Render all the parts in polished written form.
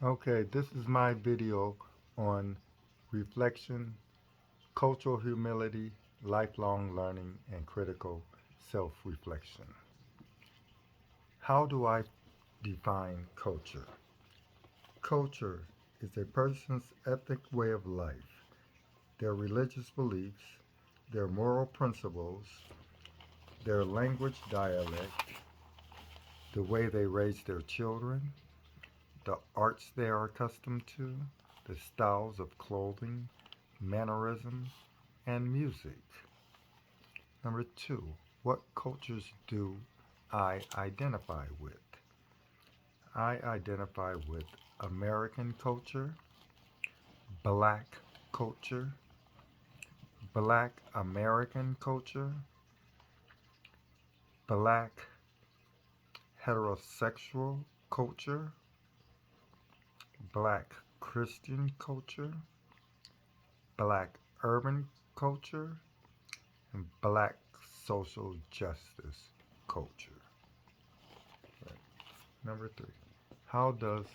Okay, this is my video on reflection, cultural humility, lifelong learning, and critical self-reflection. How do I define culture? Culture is a person's ethnic way of life, their religious beliefs, their moral principles, their language dialect, the way they raise their children, the arts they are accustomed to, the styles of clothing, mannerisms, and music. Number two, what cultures do I identify with? I identify with American culture, Black culture, Black American culture, Black heterosexual culture, Black Christian culture, Black urban culture, and Black social justice culture. Right. Number three, how does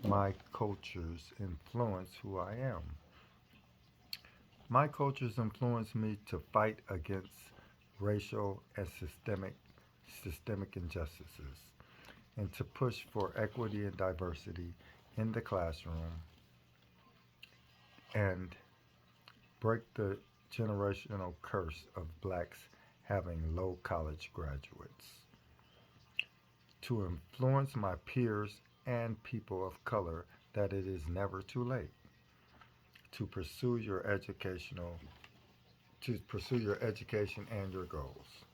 my cultures influence who I am? My cultures influence me to fight against racial and systemic injustices and to push for equity and diversity in the classroom and break the generational curse of blacks having low college graduates. To influence my peers and people of color that it is never too late to pursue your educational to pursue your education and your goals.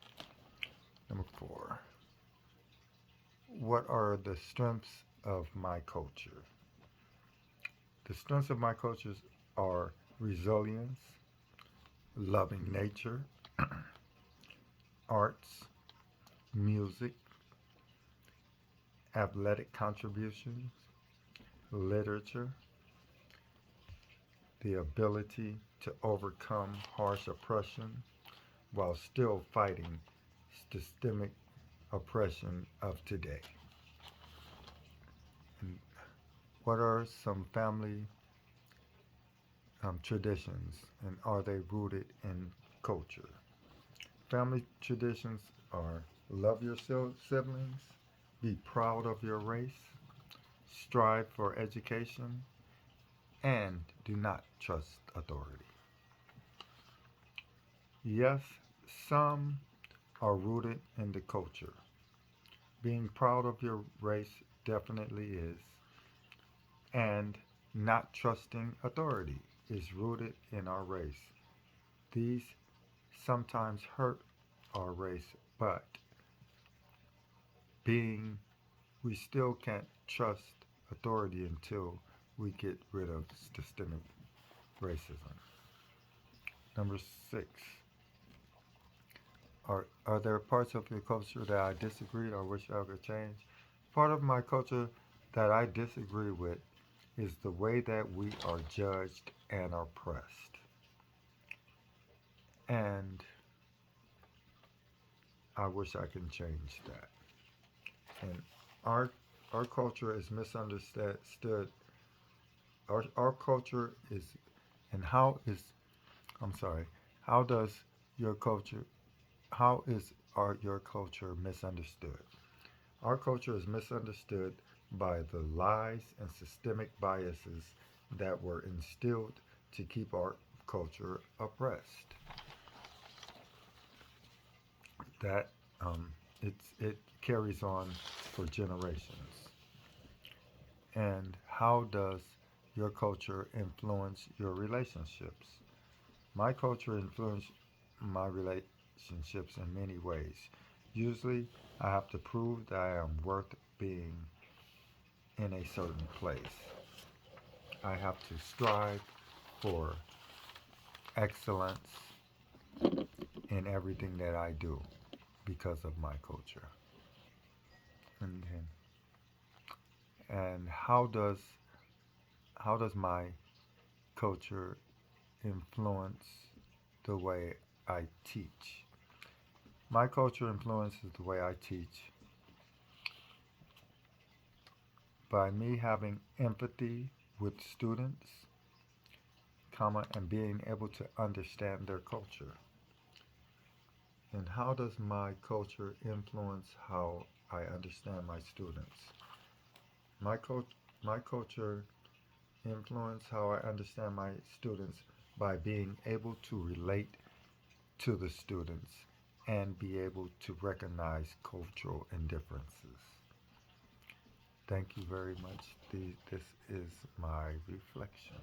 Number four, what are the strengths of my culture? The strengths of my cultures are resilience, loving nature, arts, music, athletic contributions, literature, the ability to overcome harsh oppression while still fighting systemic oppression of today. And what are some family traditions and are they rooted in culture? Family traditions are love your siblings, be proud of your race, strive for education, and do not trust authority. Yes, some are rooted in the culture. Being proud of your race definitely is, and not trusting authority is rooted in our race. These sometimes hurt our race, but being we still can't trust authority until we get rid of systemic racism. Number six, are there parts of your culture that I disagree or wish I could change? Part of my culture that I disagree with is the way that we are judged and oppressed. And I wish I can change that. And our our culture is misunderstood. Our culture is and how is I'm sorry, how does your culture how is your culture misunderstood? Our culture is misunderstood by the lies and systemic biases that were instilled to keep our culture oppressed. That it carries on for generations. And how does your culture influence your relationships? My culture influences my relationships in many ways. Usually, I have to prove that I am worth being in a certain place. I have to strive for excellence in everything that I do because of my culture. And and how does my culture influence the way I teach? My culture influences the way I teach by me having empathy with students, and being able to understand their culture. And how does my culture influence how I understand my students? My, my culture influence how I understand my students by being able to relate to the students and be able to recognize cultural indifferences. Thank you very much. This is my reflection.